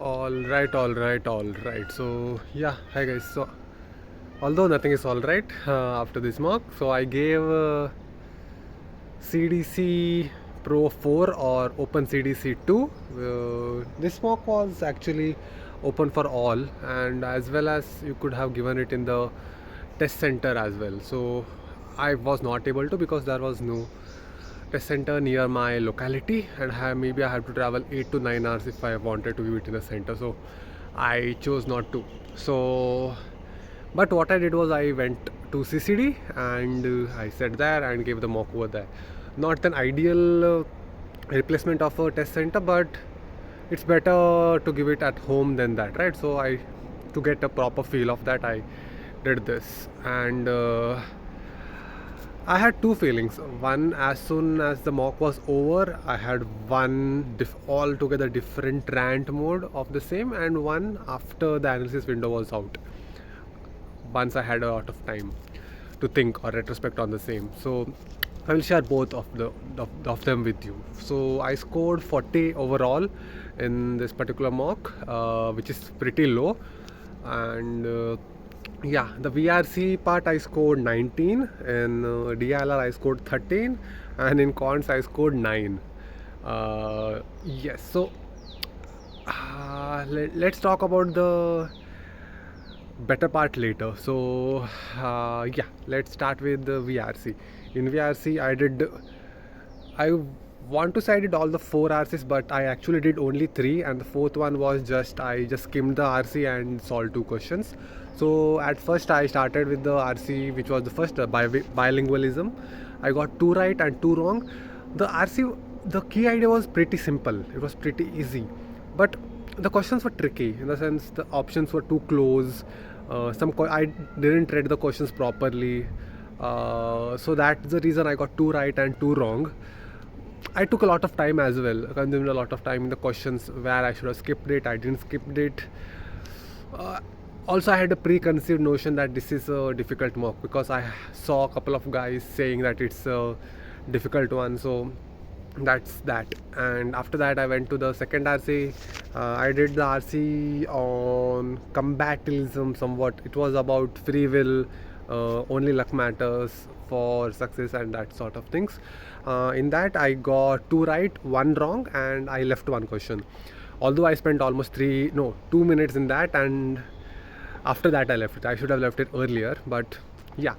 All right. So yeah, hi guys. So although nothing is all right after this mock, so I gave CDC Pro 4 or Open CDC 2. This mock was actually open for all, and as well as you could have given it in the test center as well. So I was not able to because there was no test center near my locality, and maybe I have to travel 8 to 9 hours if I wanted to view it in the center. So I chose not to. So but what I did was I went to CCD and I sat there and gave the mock over there. Not an ideal replacement of a test center, but it's better to give it at home than that, right? So to get a proper feel of that, I did this, and I had two feelings. One, as soon as the mock was over, I had one altogether different rant mode of the same, and one after the analysis window was out. Once I had a lot of time to think or retrospect on the same. So I will share both of them with you. So I scored 40 overall in this particular mock, which is pretty low, and yeah, the VRC part I scored 19, in DLR I scored 13, and in cons I scored 9. Yes, so let's talk about the better part later. So yeah, let's start with the VRC. In VRC I want to say I did all the 4 RCs, but I actually did only 3, and the fourth one was I just skimmed the RC and solved 2 questions. So at first I started with the RC, which was the first bilingualism. I got 2 right and 2 wrong. The RC, the key idea was pretty simple. It was pretty easy, but the questions were tricky in the sense the options were too close. I didn't read the questions properly, so that's the reason I got 2 right and 2 wrong. I took a lot of time as well, consumed a lot of time in the questions where I should have skipped it. I didn't skip it. Also, I had a preconceived notion that this is a difficult mock because I saw a couple of guys saying that it's a difficult one. So that's that. And after that, I went to the second RC. I did the RC on combativism somewhat. It was about free will, only luck matters for success and that sort of things. In that, I got 2 right, 1 wrong, and I left 1 question. Although I spent almost 2 minutes in that, and after that I left it. I should have left it earlier, but yeah,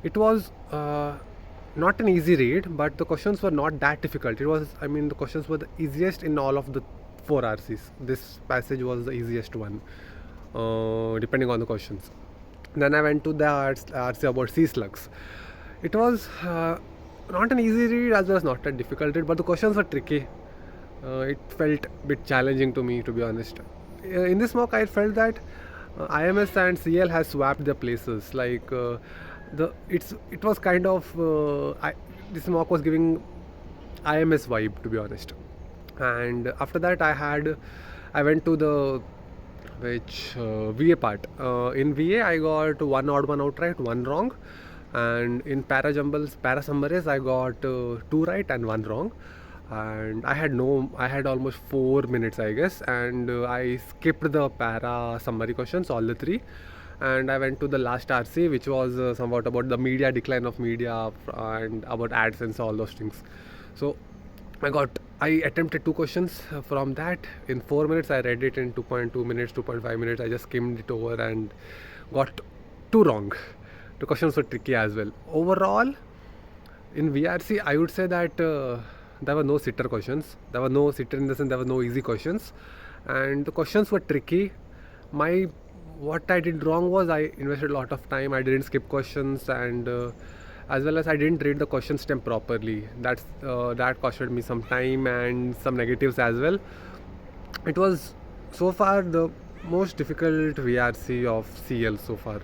it was not an easy read, but the questions were not that difficult. The questions were the easiest in all of the 4 RCs. This passage was the easiest one, depending on the questions. Then I went to the RC about sea slugs. It was not an easy read as well as not a difficult read, but the questions were tricky. It felt a bit challenging to me, to be honest. In this mock, I felt that IMS and CL has swapped their places. Like it was kind of this mock was giving IMS vibe, to be honest. And after that, I went to the VA part. In VA, I got 1 odd, 1 outright, 1 wrong, and in para summaries, I got 2 right and 1 wrong. And I had almost 4 minutes, I guess, and I skipped the para summary questions, all the 3, and I went to the last RC, which was somewhat about the decline of media, and about AdSense, all those things. So I attempted 2 questions from that in 4 minutes. I read it in 2.2 minutes, 2.5 minutes. I just skimmed it over and got 2 wrong. The questions were tricky as well. Overall, in VRC, I would say that there were no sitter questions. There were no sitter in the sense there were no easy questions, and the questions were tricky. What I did wrong was I invested a lot of time. I didn't skip questions, and as well as I didn't read the question stem properly. That costed me some time and some negatives as well. It was so far the most difficult VRC of CL so far.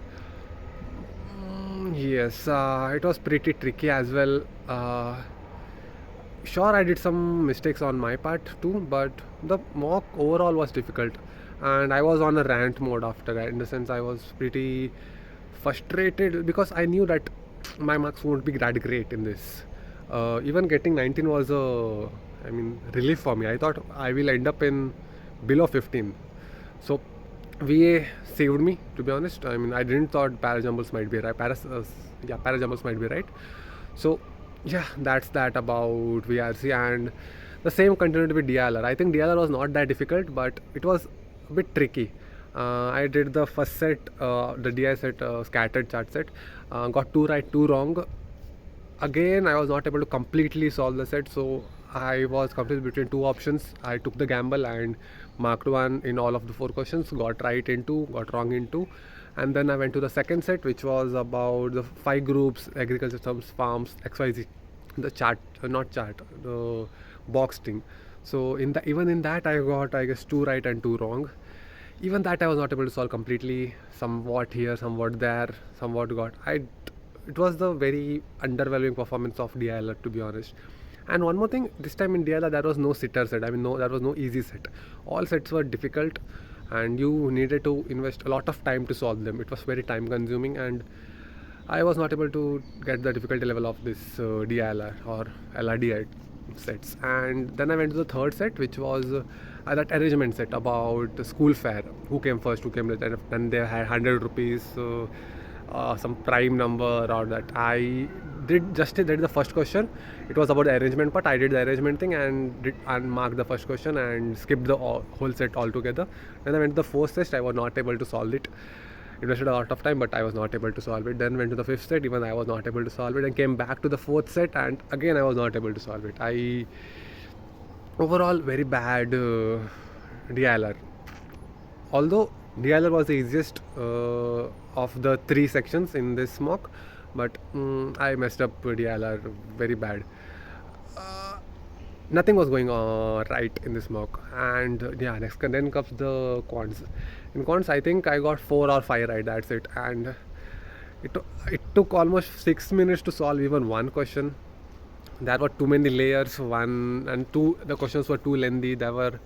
Yes, it was pretty tricky as well. Sure, I did some mistakes on my part too, but the mock overall was difficult, and I was on a rant mode after that. In the sense, I was pretty frustrated because I knew that my marks won't be that great in this. Even getting 19 was relief for me. I thought I will end up in below 15. So VA saved me, to be honest. I mean, I didn't thought parajumbles might be right. Parajumbles might be right. So yeah, that's that about VRC, and the same continued with DLR. I think DLR was not that difficult, but it was a bit tricky. I did the first set, the DI set, scattered chart set, got two right, two wrong. Again, I was not able to completely solve the set, so I was confused between two options. I took the gamble and marked one in all of the four questions, got right in two, got wrong in two, and then I went to the second set, which was about the five groups: agriculture, systems, farms, XYZ, the chart, not chart, the box thing. So in the even in that, I got, I guess, two right and two wrong. Even that I was not able to solve completely. Somewhat here, somewhat there, somewhat got. It was the very underwhelming performance of DILR, to be honest. And one more thing, this time in DILR there was no sitter set. I mean, no, there was no easy set. All sets were difficult, and you needed to invest a lot of time to solve them. It was very time consuming, and I was not able to get the difficulty level of this DILR or LRDI sets. And then I went to the third set, which was that arrangement set about the school fair, who came first, who came later, and they had 100 rupees, some prime number, or that. I did the first question. It was about the arrangement part. I did the arrangement thing and marked the first question and skipped the whole set altogether. Then I went to the fourth set. I was not able to solve it. Invested a lot of time, but I was not able to solve it. Then went to the fifth set. Even I was not able to solve it, and came back to the fourth set, and again I was not able to solve it. I overall very bad DLR. Although DLR was the easiest of the three sections in this mock, but I messed up DLR very bad. Nothing was going on right in this mock, and yeah, next then comes the quants. In quants, I think I got 4 or 5 right. That's it, and it took almost 6 minutes to solve even one question. There were too many layers. One and two, the questions were too lengthy. There were,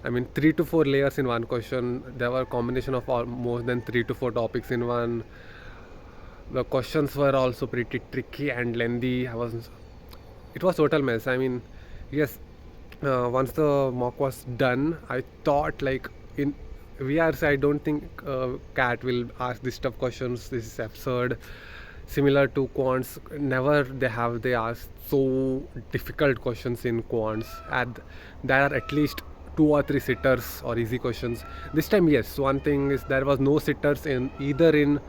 I mean, 3 to 4 layers in one question. There were combination of more than 3 to 4 topics in one. The questions were also pretty tricky and lengthy. It was total mess. I mean, yes, once the mock was done, I thought like in VRC, I don't think CAT will ask this tough questions. This is absurd. Similar to quants, never they ask so difficult questions in quants. And there are at least 2 or 3 sitters or easy questions. This time, yes. One thing is there was no sitters in either in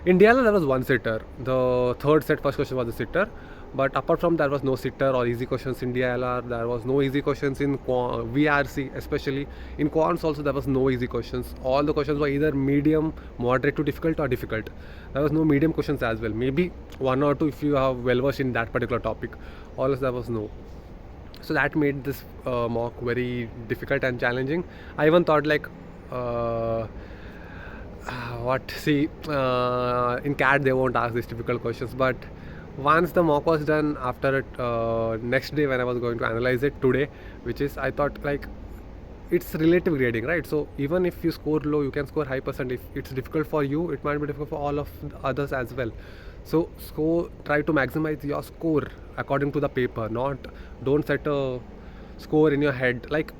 DLR there was one sitter. The third set first question was a sitter, but apart from there was no sitter or easy questions in DLR. There was no easy questions in VRC, especially in quants also there was no easy questions. All the questions were either medium, moderate to difficult, or difficult. There was no medium questions as well. Maybe 1 or 2 if you have well versed in that particular topic. All else there was no. So that made this mock very difficult and challenging. I even thought like in CAT they won't ask these difficult questions, but once the mock was done, after it, next day when I was going to analyze it today, which is, I thought like it's relative grading, right? So even if you score low, you can score high percent. If it's difficult for you, it might be difficult for all of the others as well. So try to maximize your score according to the paper. Don't set a score in your head. Like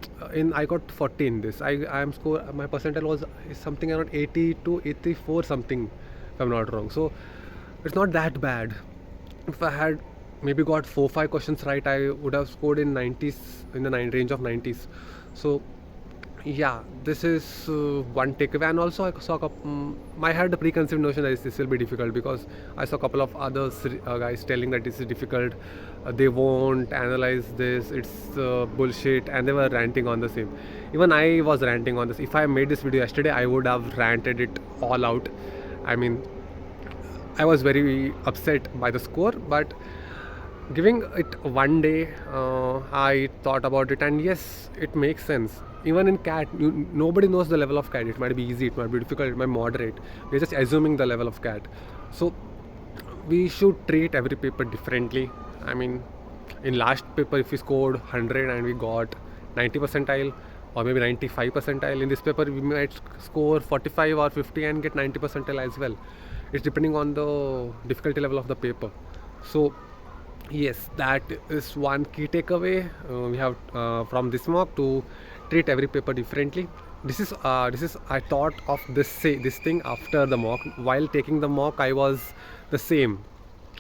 I got 40 in this. I am score. My percentile was something around 80 to 84 something, if I'm not wrong. So it's not that bad. If I had maybe got 4-5 questions right, I would have scored in 90s, in the range of 90s. So yeah, this is one takeaway. And also I saw I had a preconceived notion that this will be difficult, because I saw a couple of other guys telling that this is difficult, they won't analyze this, it's bullshit, and they were ranting on the same. Even I was ranting on this. If I made this video yesterday, I would have ranted it all out. I mean, I was very upset by the score, but giving it one day, I thought about it, and yes, it makes sense. Even in CAT, nobody knows the level of CAT. It might be easy, it might be difficult, it might be moderate. We're just assuming the level of CAT. So we should treat every paper differently. I mean, in last paper, if we scored 100 and we got 90 percentile or maybe 95 percentile, in this paper we might score 45 or 50 and get 90 percentile as well. It's depending on the difficulty level of the paper. So yes, that is one key takeaway we have from this mock, to treat every paper differently. this is I thought of this thing after the mock. While taking the mock, I was the same,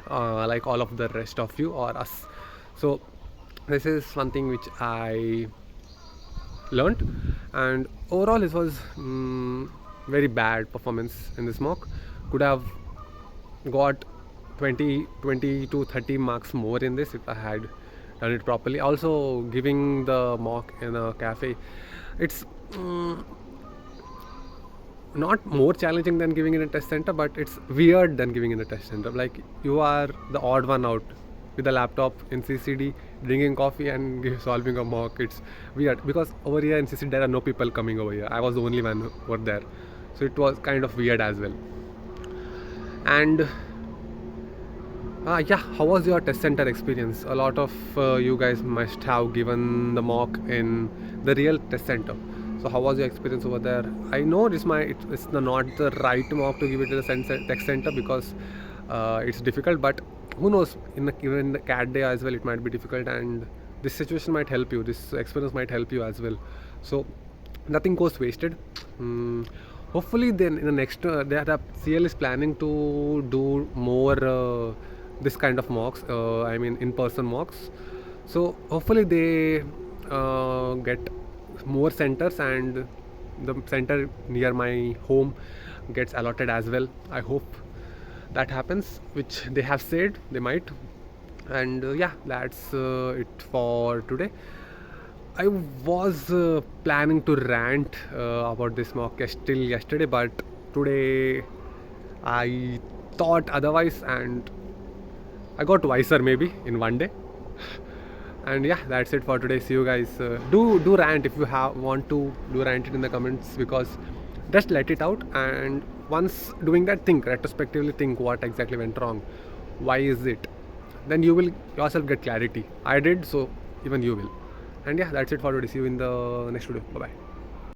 like all of the rest of you or us. So this is one thing which I learned, and overall this was very bad performance in this mock. Could have got 20 to 30 marks more in this if I had done it properly. Also, giving the mock in a cafe, it's not more challenging than giving in a test center, but it's weird than giving in a test center. Like, you are the odd one out with a laptop in CCD, drinking coffee and solving a mock. It's weird because over here in CCD there are no people coming over here. I was the only one over there, so it was kind of weird as well. And yeah, how was your test center experience? A lot of you guys must have given the mock in the real test center. So how was your experience over there? I know it's not the right mock to give it to the test center because it's difficult, but who knows, even in the CAT day as well it might be difficult, and this situation might help you, this experience might help you as well. So nothing goes wasted. Hopefully then in the next the CL is planning to do more this kind of mocks, I mean in-person mocks. So hopefully they get more centers, and the center near my home gets allotted as well. I hope that happens, which they have said they might. And yeah, that's it for today. I was planning to rant about this mock till yesterday, but today I thought otherwise, and I got wiser maybe in one day. And yeah, that's it for today. See you guys. Do rant if you want to do rant it in the comments, because just let it out, and once doing that, retrospectively think what exactly went wrong, why is it, then you will yourself get clarity. I did, so even you will. And yeah, that's it for today. See you in the next video. Bye bye.